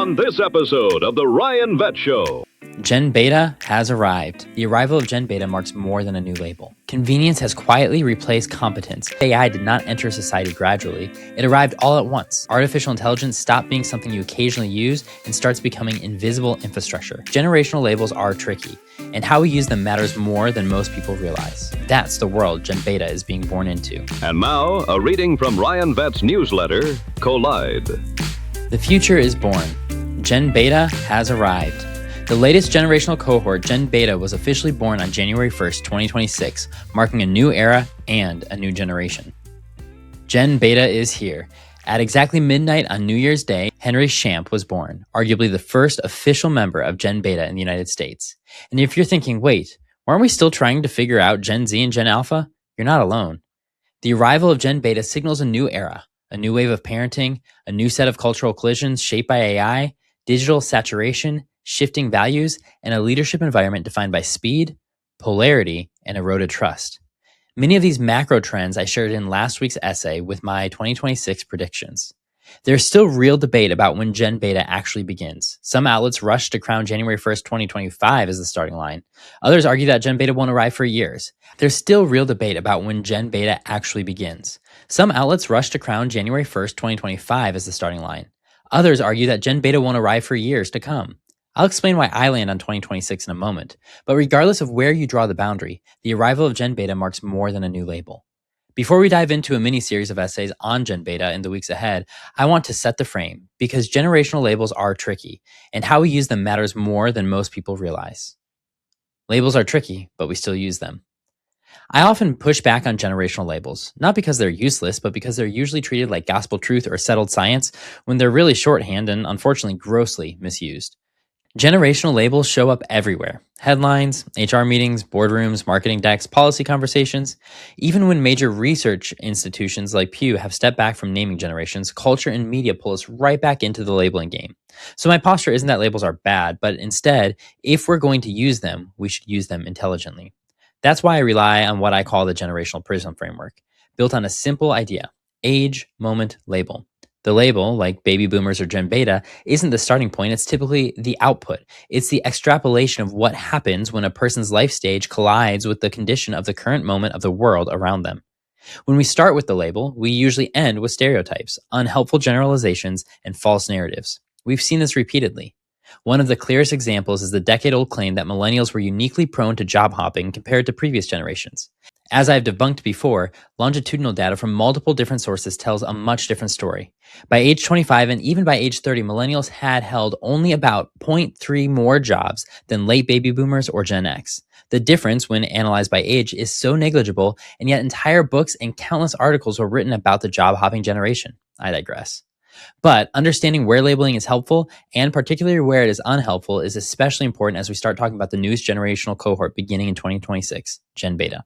on this episode of The Ryan Vet Show. Gen Beta has arrived. The arrival of Gen Beta marks more than a new label. Convenience has quietly replaced competence. AI did not enter society gradually. It arrived all at once. Artificial intelligence stopped being something you occasionally use and starts becoming invisible infrastructure. Generational labels are tricky, and how we use them matters more than most people realize. That's the world Gen Beta is being born into. And now, a reading from Ryan Vet's newsletter, Collide. The future is born. Gen Beta has arrived. The latest generational cohort, Gen Beta, was officially born on January 1st, 2026, marking a new era and a new generation. Gen Beta is here. At exactly midnight on New Year's Day, Henry Champ was born, arguably the first official member of Gen Beta in the United States. And if you're thinking, wait, aren't we still trying to figure out Gen Z and Gen Alpha? You're not alone. The arrival of Gen Beta signals a new era, a new wave of parenting, a new set of cultural collisions shaped by AI, digital saturation, shifting values, and a leadership environment defined by speed, polarity, and eroded trust. Many of these macro trends I shared in last week's essay with my 2026 predictions. There's still real debate about when Gen Beta actually begins. Some outlets rush to crown January 1st, 2025 as the starting line. Others argue that Gen Beta won't arrive for years. There's still real debate about when Gen Beta actually begins. Some outlets rush to crown January 1st, 2025 as the starting line. Others argue that Gen Beta won't arrive for years to come. I'll explain why I land on 2026 in a moment, but regardless of where you draw the boundary, the arrival of Gen Beta marks more than a new label. Before we dive into a mini-series of essays on Gen Beta in the weeks ahead, I want to set the frame, because generational labels are tricky, and how we use them matters more than most people realize. Labels are tricky, but we still use them. I often push back on generational labels, not because they're useless, but because they're usually treated like gospel truth or settled science, when they're really shorthand and unfortunately grossly misused. Generational labels show up everywhere. Headlines, HR meetings, boardrooms, marketing decks, policy conversations. Even when major research institutions like Pew have stepped back from naming generations, culture and media pull us right back into the labeling game. So my posture isn't that labels are bad, but instead, if we're going to use them, we should use them intelligently. That's why I rely on what I call the generational prism framework, built on a simple idea: age, moment, label. The label, like baby boomers or Gen Beta, isn't the starting point. It's typically the output. It's the extrapolation of what happens when a person's life stage collides with the condition of the current moment of the world around them. When we start with the label, we usually end with stereotypes, unhelpful generalizations, and false narratives. We've seen this repeatedly. One of the clearest examples is the decade-old claim that millennials were uniquely prone to job hopping compared to previous generations. As I've debunked before, longitudinal data from multiple different sources tells a much different story. By age 25 and even by age 30, millennials had held only about 0.3 more jobs than late baby boomers or Gen X. The difference, when analyzed by age, is so negligible, and yet entire books and countless articles were written about the job hopping generation. I digress. But understanding where labeling is helpful, and particularly where it is unhelpful, is especially important as we start talking about the newest generational cohort beginning in 2026, Gen Beta.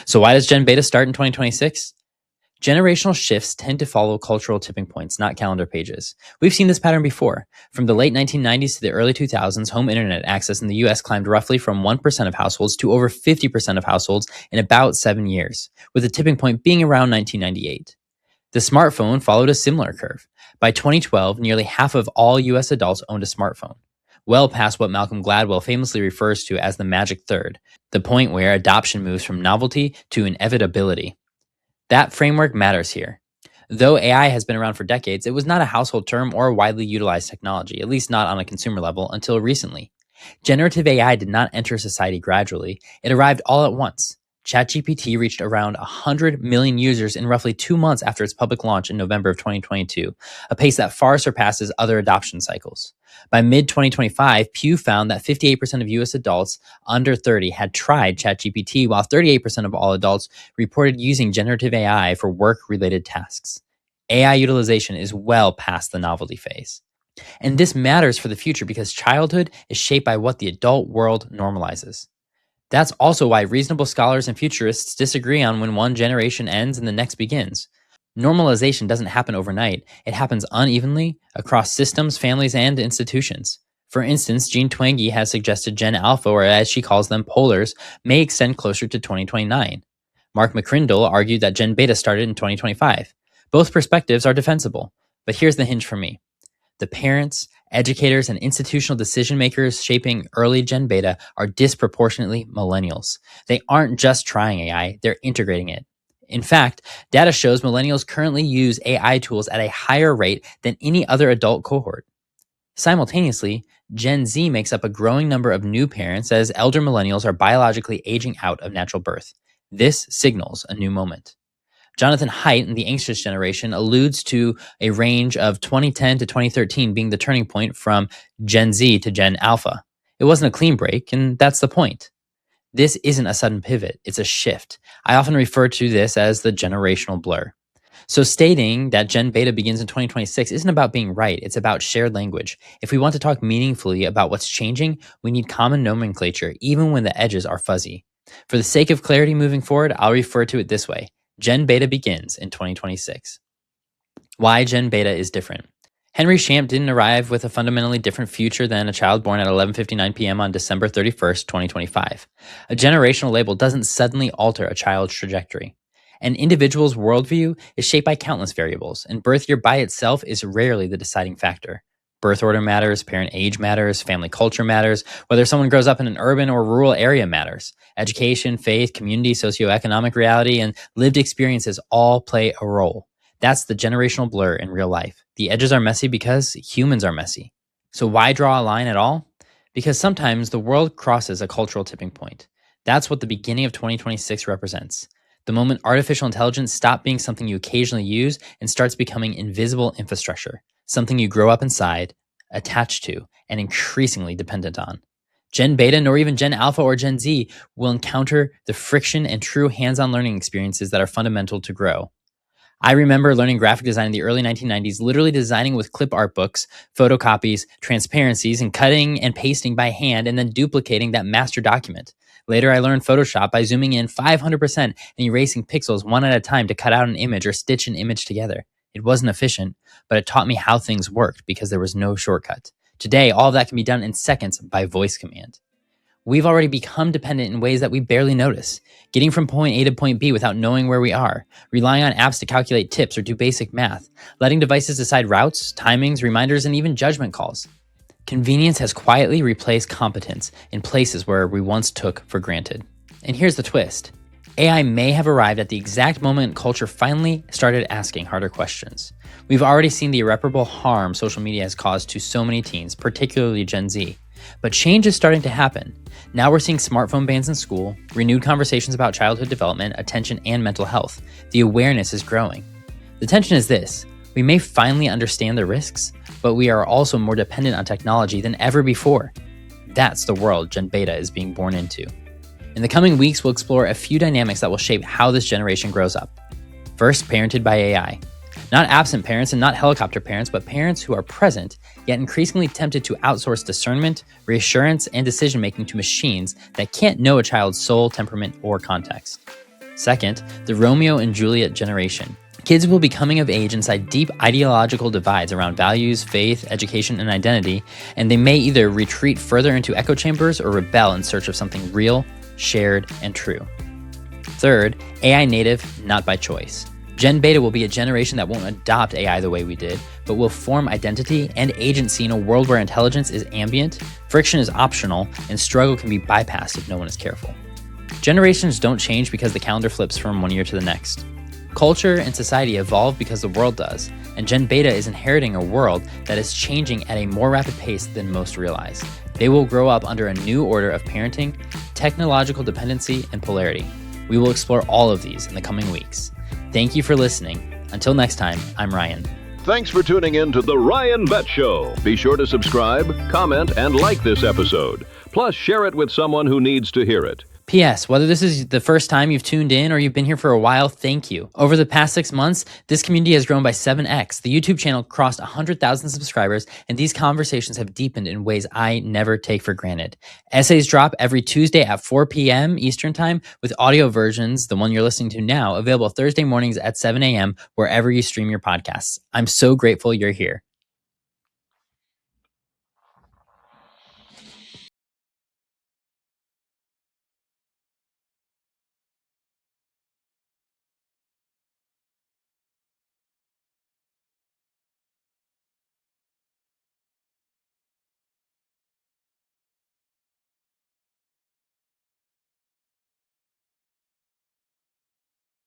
So why does Gen Beta start in 2026? Generational shifts tend to follow cultural tipping points, not calendar pages. We've seen this pattern before. From the late 1990s to the early 2000s, home internet access in the US climbed roughly from 1% of households to over 50% of households in about 7 years, with the tipping point being around 1998. The smartphone followed a similar curve. By 2012, nearly half of all US adults owned a smartphone, well past what Malcolm Gladwell famously refers to as the magic third, the point where adoption moves from novelty to inevitability. That framework matters here. Though AI has been around for decades, it was not a household term or a widely utilized technology, at least not on a consumer level, until recently. Generative AI did not enter society gradually. It arrived all at once. ChatGPT reached around 100 million users in roughly 2 months after its public launch in November of 2022, a pace that far surpasses other adoption cycles. By mid-2025, Pew found that 58% of US adults under 30 had tried ChatGPT, while 38% of all adults reported using generative AI for work-related tasks. AI utilization is well past the novelty phase. And this matters for the future because childhood is shaped by what the adult world normalizes. That's also why reasonable scholars and futurists disagree on when one generation ends and the next begins. Normalization doesn't happen overnight. It happens unevenly across systems, families, and institutions. For instance, Jean Twenge has suggested Gen Alpha, or as she calls them, polars, may extend closer to 2029. Mark McCrindle argued that Gen Beta started in 2025. Both perspectives are defensible, but here's the hinge for me. The parents, educators, and institutional decision makers shaping early Gen Beta are disproportionately millennials. They aren't just trying AI, they're integrating it. In fact, data shows millennials currently use AI tools at a higher rate than any other adult cohort. Simultaneously, Gen Z makes up a growing number of new parents as elder millennials are biologically aging out of natural birth. This signals a new moment. Jonathan Haidt in The Anxious Generation alludes to a range of 2010 to 2013 being the turning point from Gen Z to Gen Alpha. It wasn't a clean break, and that's the point. This isn't a sudden pivot, it's a shift. I often refer to this as the generational blur. So stating that Gen Beta begins in 2026 isn't about being right, it's about shared language. If we want to talk meaningfully about what's changing, we need common nomenclature, even when the edges are fuzzy. For the sake of clarity moving forward, I'll refer to it this way. Gen Beta begins in 2026. Why Gen Beta is different. Henry Champ didn't arrive with a fundamentally different future than a child born at 11:59 p.m. on December 31st, 2025. A generational label doesn't suddenly alter a child's trajectory. An individual's worldview is shaped by countless variables, and birth year by itself is rarely the deciding factor. Birth order matters, parent age matters, family culture matters, whether someone grows up in an urban or rural area matters. Education, faith, community, socioeconomic reality, and lived experiences all play a role. That's the generational blur in real life. The edges are messy because humans are messy. So why draw a line at all? Because sometimes the world crosses a cultural tipping point. That's what the beginning of 2026 represents. The moment artificial intelligence stops being something you occasionally use and starts becoming invisible infrastructure, something you grow up inside, attached to, and increasingly dependent on. Gen Beta, nor even Gen Alpha or Gen Z, will encounter the friction and true hands-on learning experiences that are fundamental to grow. I remember learning graphic design in the early 1990s, literally designing with clip art books, photocopies, transparencies, and cutting and pasting by hand and then duplicating that master document. Later, I learned Photoshop by zooming in 500% and erasing pixels one at a time to cut out an image or stitch an image together. It wasn't efficient, but it taught me how things worked because there was no shortcut. Today, all of that can be done in seconds by voice command. We've already become dependent in ways that we barely notice, getting from point A to point B without knowing where we are, relying on apps to calculate tips or do basic math, letting devices decide routes, timings, reminders, and even judgment calls. Convenience has quietly replaced competence in places where we once took for granted. And here's the twist. AI may have arrived at the exact moment culture finally started asking harder questions. We've already seen the irreparable harm social media has caused to so many teens, particularly Gen Z. But change is starting to happen. Now we're seeing smartphone bans in school, renewed conversations about childhood development, attention, and mental health. The awareness is growing. The tension is this. We may finally understand the risks, but we are also more dependent on technology than ever before. That's the world Gen Beta is being born into. In the coming weeks, we'll explore a few dynamics that will shape how this generation grows up. First, parented by AI. Not absent parents and not helicopter parents, but parents who are present, yet increasingly tempted to outsource discernment, reassurance, and decision-making to machines that can't know a child's soul, temperament, or context. Second, the Romeo and Juliet generation. Kids will be coming of age inside deep ideological divides around values, faith, education, and identity, and they may either retreat further into echo chambers or rebel in search of something real, shared, and true. Third, AI native, not by choice. Gen Beta will be a generation that won't adopt AI the way we did, but will form identity and agency in a world where intelligence is ambient, friction is optional, and struggle can be bypassed if no one is careful. Generations don't change because the calendar flips from one year to the next. Culture and society evolve because the world does, and Gen Beta is inheriting a world that is changing at a more rapid pace than most realize. They will grow up under a new order of parenting, technological dependency, and polarity. We will explore all of these in the coming weeks. Thank you for listening. Until next time, I'm Ryan. Thanks for tuning in to The Ryan Vet Show. Be sure to subscribe, comment, and like this episode. Plus, share it with someone who needs to hear it. P.S. Whether this is the first time you've tuned in or you've been here for a while, thank you. Over the past 6 months, this community has grown by 7x. The YouTube channel crossed 100,000 subscribers, and these conversations have deepened in ways I never take for granted. Essays drop every Tuesday at 4 p.m. Eastern Time, with audio versions, the one you're listening to now, available Thursday mornings at 7 a.m. wherever you stream your podcasts. I'm so grateful you're here.